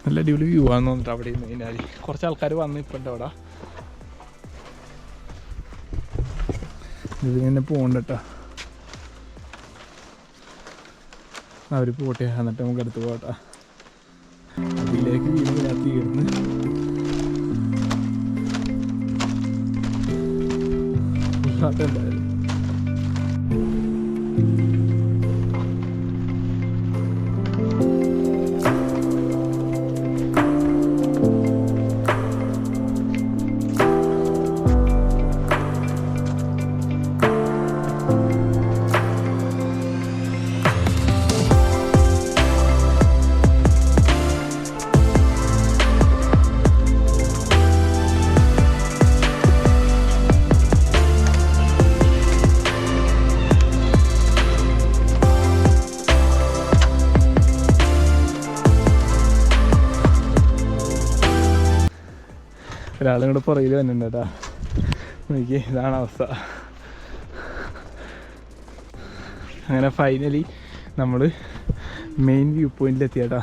നല്ല അടിപൊളി വ്യൂ ആണെന്ന് തോന്നിട്ട് അവിടെ ഇന്ന് കഴിഞ്ഞാൽ. കുറച്ച് ആൾക്കാർ വന്ന് ഇപ്പം ഉണ്ട് അവിടെ. ഇതിങ്ങനെ പോകണ്ട കേട്ടോ, അവർ പോട്ടെ, എന്നിട്ട് നമുക്ക് അടുത്ത് പോകട്ടാ. അതിലേക്ക് വീടിനകത്ത് തീർന്ന് എന്തായാലും ഒരാളും കൂടെ പുറകിൽ വന്നിട്ടുണ്ട് കേട്ടോ. നോക്കി, ഇതാണ് അവസ്ഥ. അങ്ങനെ ഫൈനലി നമ്മൾ മെയിൻ വ്യൂ പോയിന്റിൽ എത്തിയേട്ടാ.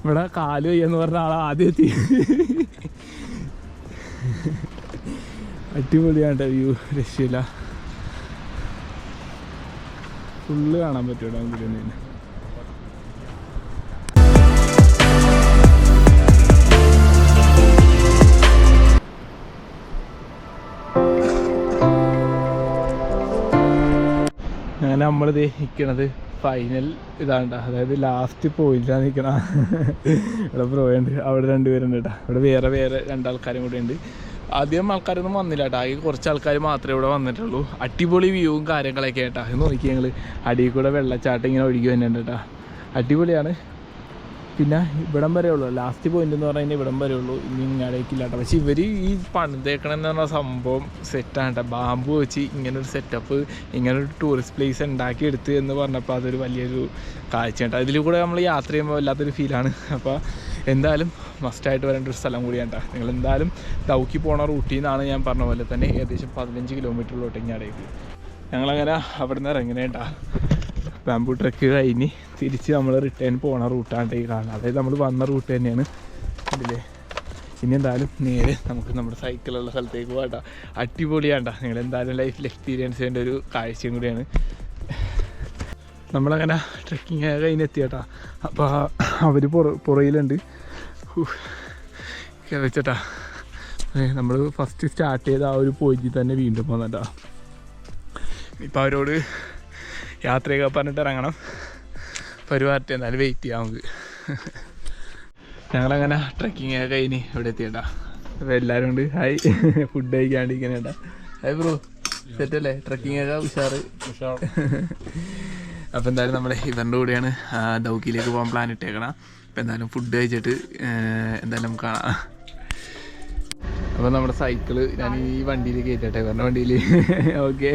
ഇവിടെ കാല് വയ്യെന്ന് പറഞ്ഞ ആൾ ആദ്യം എത്തി. അടിപൊളിയാണ് കേട്ടോ വ്യൂ, രക്ഷയില്ല. ഫുള്ള് കാണാൻ പറ്റും ഇവിടെ തന്നെ. അങ്ങനെ നമ്മളിത് നിൽക്കണത് ഫൈനൽ ഇതാണ്ട, അതായത് ലാസ്റ്റ് പോയിന്റിലാണ് നിൽക്കണ. ഇവിടെ പ്രോയുണ്ട്, അവിടെ 2 പേരുണ്ട് കേട്ടോ. ഇവിടെ വേറെ 2 ആൾക്കാരും കൂടെ ഉണ്ട്. ആദ്യം ആൾക്കാരൊന്നും വന്നില്ല കേട്ടോ, ആകെ കുറച്ച് ആൾക്കാർ മാത്രമേ ഇവിടെ വന്നിട്ടുള്ളൂ. അടിപൊളി വ്യൂവും കാര്യങ്ങളൊക്കെ കേട്ടോ. ഇത് നോക്കി, ഞങ്ങൾ അടിയിൽ കൂടെ വെള്ളച്ചാട്ടം ഇങ്ങനെ ഒഴുകി വരുന്നുണ്ട് കേട്ടോ. അടിപൊളിയാണ്. പിന്നെ ഇവിടം വരെ ഉള്ളൂ, ലാസ്റ്റ് പോയിന്റ് എന്ന് പറഞ്ഞാൽ ഇവിടം വരെ ഉള്ളൂ, ഇനി ഇങ്ങടേക്കില്ല കേട്ടോ. പക്ഷെ ഇവർ ഈ പണിതേക്കണമെന്ന് പറഞ്ഞ സംഭവം സെറ്റാണ് കേട്ടോ. ബാമ്പു വെച്ച് ഇങ്ങനൊരു സെറ്റപ്പ്, ഇങ്ങനൊരു ടൂറിസ്റ്റ് പ്ലേസ് ഉണ്ടാക്കിയെടുത്ത് എന്ന് പറഞ്ഞപ്പോൾ അതൊരു വലിയൊരു കാഴ്ച കേട്ടോ. ഇതിൽ കൂടെ നമ്മൾ യാത്ര ചെയ്യുമ്പോൾ വല്ലാത്തൊരു ഫീലാണ്. അപ്പോൾ എന്തായാലും മസ്റ്റായിട്ട് വരേണ്ട ഒരു സ്ഥലം കൂടിയാണ് കേട്ടോ. നിങ്ങൾ എന്തായാലും ദൗക്കി പോണ റൂട്ടിൽ നിന്നാണ് ഞാൻ പറഞ്ഞ പോലെ തന്നെ ഏകദേശം 15 കിലോമീറ്ററിലോട്ട് ഇങ്ങടേക്ക്. ഞങ്ങളങ്ങനെ അവിടെ നിന്ന് ഇറങ്ങണേട്ടാ. ബാമ്പു ട്രക്ക് കഴിഞ്ഞ് തിരിച്ച് നമ്മൾ റിട്ടേൺ പോണ റൂട്ടാണ് ഈ കാണുന്നത്. അതായത് നമ്മൾ വന്ന റൂട്ട് തന്നെയാണ് ഇതില്ലേ. ഇനി എന്തായാലും നേരെ നമുക്ക് നമ്മുടെ സൈക്കിളുള്ള സ്ഥലത്തേക്ക് പോകാം. അടിപൊളിയാണ്ട, നിങ്ങൾ എന്തായാലും ലൈഫിൽ എക്സ്പീരിയൻസ് ചെയ്യേണ്ട ഒരു കാഴ്ചയും കൂടിയാണ്. നമ്മളങ്ങനെ ട്രക്കിങ് കഴിഞ്ഞെത്തി കേട്ടാ. അപ്പോൾ അവർ പുറയിലുണ്ട് വെച്ചേട്ടാ. നമ്മൾ ഫസ്റ്റ് സ്റ്റാർട്ട് ചെയ്ത ആ ഒരു പോയിന്റിൽ തന്നെ വീണ്ടും പോന്നേട്ടാ. ഇപ്പം അവരോട് യാത്രയൊക്കെ പറഞ്ഞിട്ട് ഇറങ്ങണം. പരിപാടി എന്നാലും വെയിറ്റ് ചെയ്യാം നമുക്ക്. ഞങ്ങളങ്ങനെ ട്രക്കിങ് ഒക്കെ കഴിഞ്ഞ് ഇവിടെ എത്തിയേട്ടാ. അപ്പോൾ എല്ലാവരും ഉണ്ട്. ഹായ്, ഫുഡ് കഴിക്കാണ്ടിരിക്കണേ കേട്ടാ. ഹായ് ബ്രോ, സെറ്റല്ലേ? ട്രക്കിങ് ഒക്കെ ഉഷാറ്. അപ്പോൾ എന്തായാലും നമ്മുടെ ഇവരുടെ കൂടെയാണ് ദൗക്കിയിലേക്ക് പോകാൻ പ്ലാൻ ഇട്ടേക്കണം. അപ്പോൾ എന്തായാലും ഫുഡ് കഴിച്ചിട്ട് എന്തായാലും നമുക്ക് കാണാം. അപ്പോൾ നമ്മുടെ സൈക്കിള് ഞാൻ ഈ വണ്ടിയിൽ കയറ്റട്ടെ, ഇവരുടെ വണ്ടിയിൽ. ഓക്കെ,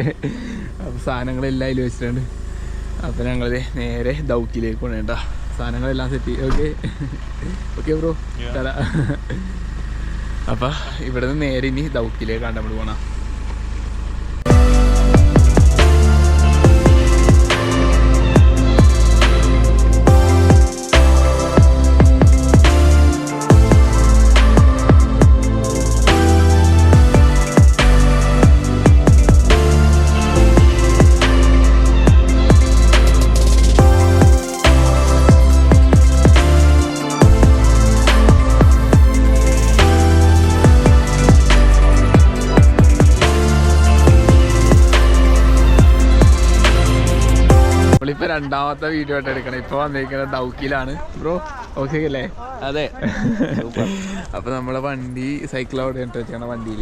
അപ്പോൾ സാധനങ്ങളെല്ലാം അതിൽ വെച്ചിട്ടുണ്ട്. അപ്പോൾ ഞങ്ങൾ നേരെ ദൗക്കിയിലേക്ക് പോകണം കേട്ടോ. സാധനങ്ങളെല്ലാം സെറ്റ്. ഓക്കെ ബ്രോ, തരാം. അപ്പോൾ ഇവിടെ നിന്ന് നേരെ ഇനി ദൗക്കിയിലേക്കാണ് നമ്മൾ പോകണം. നമ്മളിപ്പോ രണ്ടാമത്തെ വീഡിയോ ആയിട്ട് എടുക്കണം. ഇപ്പൊ വന്നിരിക്കുന്നത് ദൗക്കിലാണ്. ബ്രോ ഓക്കെ അല്ലേ? അതെ. അപ്പൊ നമ്മളെ വണ്ടി സൈക്കിൾ അവിടെ ഇട്ട് വെച്ചാണ് വണ്ടിയിൽ.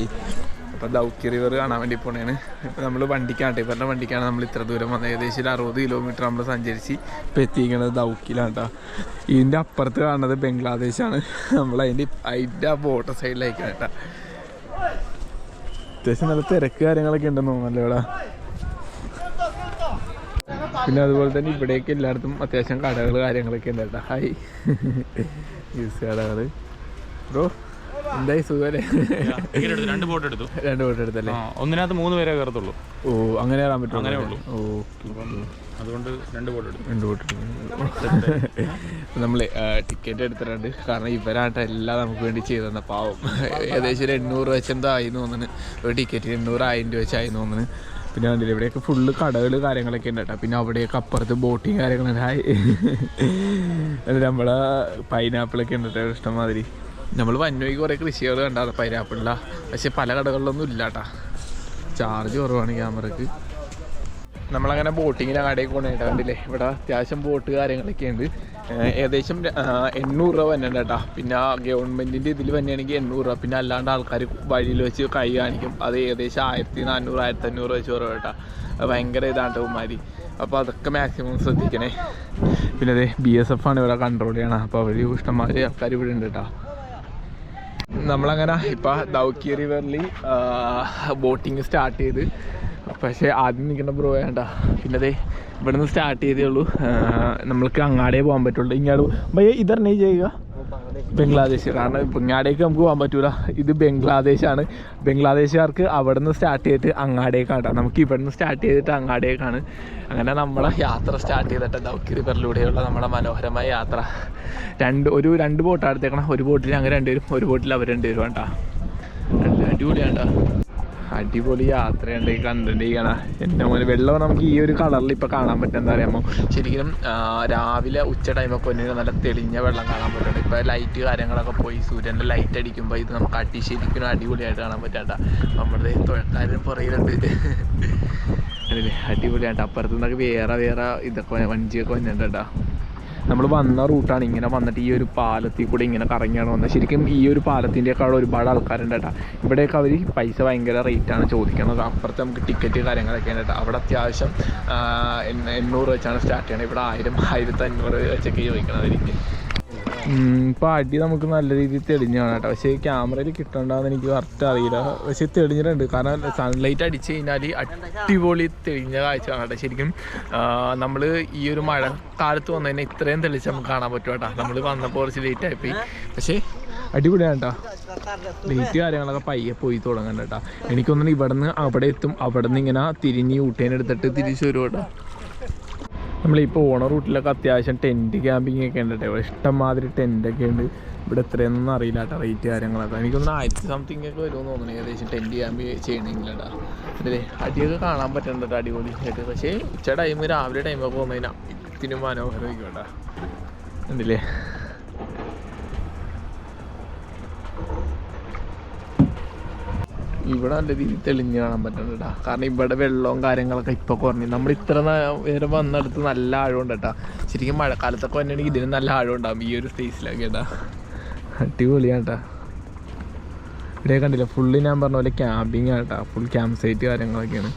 അപ്പോൾ ദൗക്കി റിവർ കാണാൻ വേണ്ടി പോണേണ്. ഇപ്പോൾ നമ്മൾ വണ്ടിക്കാണ്, ഇവരുടെ വണ്ടിക്കാണ് നമ്മൾ ഇത്ര ദൂരം വന്നത്. ഏകദേശം ഒരു 60 കിലോമീറ്റർ നമ്മൾ സഞ്ചരിച്ച് ഇപ്പോൾ എത്തിയിരിക്കുന്നത് ദൗക്കിലാണ് കേട്ടോ. ഇതിൻ്റെ അപ്പുറത്ത് കാണുന്നത് ബംഗ്ലാദേശാണ്. നമ്മൾ അതിൻ്റെ ആ ബോട്ടർ സൈഡിലേക്കാണ് കേട്ടോ. അത്യാവശ്യം നല്ല തിരക്ക് കാര്യങ്ങളൊക്കെ ഉണ്ടെന്ന് തോന്നുന്നല്ലോ ഇവിടെ. പിന്നെ അതുപോലെ തന്നെ ഇവിടേക്ക് എല്ലായിടത്തും അത്യാവശ്യം കടകൾ കാര്യങ്ങളൊക്കെ ഉണ്ട് കേട്ടോ. ഹായ് യൂസ് കടകൾ. ബ്രോ എന്തായി സുഖല്ലേ? 2 ബോട്ട് എടുത്തു. 2 ബോട്ട് എടുത്തല്ലേ? ഒന്നിനകത്ത് 3 പേരെ കയറത്തുള്ളൂ. ഓ അങ്ങനെ കയറാൻ പറ്റും? അങ്ങനെ ഉള്ളൂ. ഓക്കെ, അതുകൊണ്ട് 2 ബോട്ട് എടുത്തു. 2 ബോട്ട് നമ്മൾ ടിക്കറ്റ് എടുത്തിട്ടുണ്ട്. കാരണം ഇവരായിട്ട് എല്ലാം നമുക്ക് വേണ്ടി ചെയ്തു തന്ന പാവം. ഏകദേശം ഒരു 800 വെച്ച് എന്താ ആയിന്ന് തോന്നുന്നു. ഒരു ടിക്കറ്റ് 800-1000 രൂപ വെച്ചായിരുന്നു തോന്നുന്നു. പിന്നെ കണ്ടില്ല ഇവിടെയൊക്കെ ഫുള്ള് കടകൾ കാര്യങ്ങളൊക്കെ ഉണ്ട് കേട്ടോ. പിന്നെ അവിടെയൊക്കെ അപ്പുറത്ത് ബോട്ടിങ് കാര്യങ്ങളുണ്ട്. നമ്മളെ പൈനാപ്പിളൊക്കെ ഉണ്ട് കേട്ടോ ഇഷ്ടംമാതിരി. നമ്മൾ വന്നോയ്ക്ക് കുറേ കൃഷികൾ കണ്ടാണ് പൈനാപ്പിളില്ല. പക്ഷെ പല കടകളിലൊന്നും ഇല്ല കേട്ടോ. ചാർജ് കുറവാണ് ക്യാമറക്ക്. നമ്മളങ്ങനെ ബോട്ടിങ്ങിന് അങ്ങാടേക്ക് കൊണ്ടുപോയിട്ട് കണ്ടില്ലേ ഇവിടെ അത്യാവശ്യം ബോട്ട് കാര്യങ്ങളൊക്കെ ഉണ്ട്. ഏകദേശം 800 രൂപ വന്നിട്ടുണ്ട് കേട്ടോ. പിന്നെ ഗവൺമെൻറ്റിൻ്റെ ഇതിൽ വന്നെയാണെങ്കിൽ 800 രൂപ. പിന്നെ അല്ലാണ്ട് ആൾക്കാർ വഴിയിൽ വെച്ച് കൈ കാണിക്കും. അത് ഏകദേശം 1400-1500 വെച്ച് കുറവ് കേട്ടോ. ഭയങ്കര ഇതാണ് ഉമ്മാരി. അപ്പോൾ അതൊക്കെ മാക്സിമം ശ്രദ്ധിക്കണേ. പിന്നെ അതെ BSF ആണ് ഇവിടെ കൺട്രോൾ ചെയ്യണം. അപ്പോൾ അവർ ഇഷ്ടംമാതിരി ആൾക്കാർ ഇവിടെ ഉണ്ട് കേട്ടോ. നമ്മളങ്ങനെ ഇപ്പം ദൗക്കി റിവറിൽ ബോട്ടിങ് സ്റ്റാർട്ട് ചെയ്ത്. പക്ഷേ ആദ്യം നിൽക്കേണ്ട ബ്രോ വേണ്ട. പിന്നെ അതെ ഇവിടെ നിന്ന് സ്റ്റാർട്ട് ചെയ്തേ ഉള്ളൂ. നമ്മൾക്ക് അങ്ങാടേ പോകാൻ പറ്റുള്ളൂ. ഇങ്ങാട് ഭയ്യ ഇതർ നെയ് ചെയ്യുക ബംഗ്ലാദേശ്. കാരണം ഇപ്പം ഇങ്ങാടേക്ക് നമുക്ക് പോകാൻ പറ്റൂല. ഇത് ബംഗ്ലാദേശാണ്. ബംഗ്ലാദേശുകാർക്ക് അവിടെ നിന്ന് സ്റ്റാർട്ട് ചെയ്തിട്ട് അങ്ങാടേക്കാണ്. നമുക്ക് ഇവിടെ നിന്ന് സ്റ്റാർട്ട് ചെയ്തിട്ട് അങ്ങാടേക്കാണ്. അങ്ങനെ നമ്മളെ യാത്ര സ്റ്റാർട്ട് ചെയ്തിട്ട് ദൗക്കി റിവറിലൂടെയുള്ള നമ്മുടെ മനോഹരമായ യാത്ര. 2 ബോട്ടാണ് എടുത്തേക്കണം. ഒരു ബോട്ടിൽ ഞങ്ങൾ 2 പേരും, ഒരു ബോട്ടിൽ അവർ 2 പേരും വേണ്ട. അടിപൊളിയാണ്ട. അടിപൊളി യാത്രയുണ്ട്. ഈ കണ്ടന്റ് ചെയ്യണം. എൻ്റെ മോനെ വെള്ളം നമുക്ക് ഈ ഒരു കളറിൽ ഇപ്പോൾ കാണാൻ പറ്റും. എന്താ പറയുമ്പോൾ ശരിക്കും രാവിലെ ഉച്ച ടൈമൊക്കെ വന്നിട്ട് നല്ല തെളിഞ്ഞ വെള്ളം കാണാൻ പറ്റുന്നുണ്ട്. ഇപ്പോൾ ലൈറ്റ് കാര്യങ്ങളൊക്കെ പോയി സൂര്യൻ്റെ ലൈറ്റ് അടിക്കുമ്പോൾ ഇത് നമുക്ക് ശരിക്കും അടിപൊളിയായിട്ട് കാണാൻ പറ്റാണ്ട. നമ്മുടെ തുഴക്കാരും പുറയിലുണ്ട്. അല്ലേ അടിപൊളിയായിട്ട്. അപ്പുറത്തു നിന്നൊക്കെ വേറെ ഇതൊക്കെ വഞ്ചിയൊക്കെ വന്നിട്ടുണ്ട് കേട്ടോ. നമ്മൾ വന്ന റൂട്ടാണ്. ഇങ്ങനെ വന്നിട്ട് ഈ ഒരു പാലത്തിൽ കൂടെ ഇങ്ങനെ കറങ്ങിയാണ് വന്നത്. ശരിക്കും ഈ ഒരു പാലത്തിൻ്റെയൊക്കെ അവിടെ ഒരുപാട് ആൾക്കാരുണ്ട് കേട്ടോ. ഇവിടെയൊക്കെ അവർ പൈസ ഭയങ്കര റേറ്റാണ് ചോദിക്കുന്നത്. അപ്പുറത്ത് നമുക്ക് ടിക്കറ്റ് കാര്യങ്ങളൊക്കെ ഉണ്ട് കേട്ടോ. അവിടെ അത്യാവശ്യം 800 വെച്ചാണ് സ്റ്റാർട്ട് ചെയ്യണത്. ഇവിടെ 1000-1500 വെച്ചൊക്കെ ചോദിക്കണവർക്ക്. ഇപ്പോൾ അടി നമുക്ക് നല്ല രീതിയിൽ തെളിഞ്ഞ് കാണാം കേട്ടോ. പക്ഷേ ക്യാമറയിൽ കിട്ടണ്ടെന്ന് എനിക്ക് കറക്റ്റ് അറിയില്ല. പക്ഷേ തെളിഞ്ഞിട്ടുണ്ട്. കാരണം സൺലൈറ്റ് അടിച്ച് കഴിഞ്ഞാൽ അടിപൊളി തെളിഞ്ഞ കാഴ്ച കാണാം കേട്ടോ. ശരിക്കും നമ്മൾ ഈ ഒരു മഴക്കാലത്ത് വന്നു കഴിഞ്ഞാൽ ഇത്രയും തെളിച്ച് നമുക്ക് കാണാൻ പറ്റും കേട്ടോ. നമ്മൾ വന്നപ്പോൾ കുറച്ച് ലേറ്റ് ആയിപ്പോയി. പക്ഷേ അടിപൊളിയാണ് കേട്ടോ. ലേറ്റ് കാര്യങ്ങളൊക്കെ പയ്യെ പോയി തുടങ്ങുന്നുണ്ട് കേട്ടോ. എനിക്കൊന്നും ഇവിടെ നിന്ന് അവിടെ എത്തും. അവിടെ നിന്ന് ഇങ്ങനെ തിരിഞ്ഞ് ഊട്ടേനെടുത്തിട്ട് തിരിച്ചു വരും കേട്ടോ. നമ്മളിപ്പോൾ ഓണ റൂട്ടിലൊക്കെ അത്യാവശ്യം ടെൻറ്റ് ക്യാമ്പിങ് ഒക്കെ ഉണ്ട് കേട്ടോ. ഇഷ്ടംമാതിരി ടെൻറ്റൊക്കെ ഉണ്ട്. ഇവിടെ എത്രയൊന്നും അറിയില്ല കേട്ടോ റേറ്റ് കാര്യങ്ങളൊക്കെ. എനിക്കൊന്ന് 1000 സംതിങ് ഒക്കെ വരുമെന്ന് തോന്നുന്നു ഏകദേശം ടെൻറ്റ് ക്യാമ്പ് ചെയ്യണമെങ്കിൽ കേട്ടോ. അതില്ലേ അടിയൊക്കെ കാണാൻ പറ്റുന്നുണ്ട് കേട്ടോ അടിപൊളിയായിട്ട്. പക്ഷേ ഉച്ച ടൈം രാവിലെ ടൈമൊക്കെ വന്നു കഴിഞ്ഞാൽ ഇതിനും മനോഹരമായിരിക്കും കേട്ടോ. ഉണ്ടല്ലേ ഇവിടെ നല്ല രീതിയിൽ തെളിഞ്ഞ് കാണാൻ പറ്റുന്നുണ്ട് കേട്ടോ. കാരണം ഇവിടെ വെള്ളവും കാര്യങ്ങളൊക്കെ ഇപ്പോൾ കുറഞ്ഞു. നമ്മൾ ഇത്ര നേരം വന്നെടുത്ത് നല്ല ആഴമുണ്ട് കേട്ടോ. ശരിക്കും മഴക്കാലത്തൊക്കെ വന്നിട്ടുണ്ടെങ്കിൽ ഇതിന് നല്ല ആഴം ഉണ്ടാകും ഈ ഒരു സ്പേസിലൊക്കെ കേട്ടോ. അടിപൊളിയാണ് കേട്ടോ. ഇവിടെ കണ്ടില്ല ഫുള്ള് ഞാൻ പറഞ്ഞ പോലെ ക്യാമ്പിങ് ആണ് കേട്ടോ. ഫുൾ ക്യാമ്പ് സൈറ്റ് കാര്യങ്ങളൊക്കെയാണ്.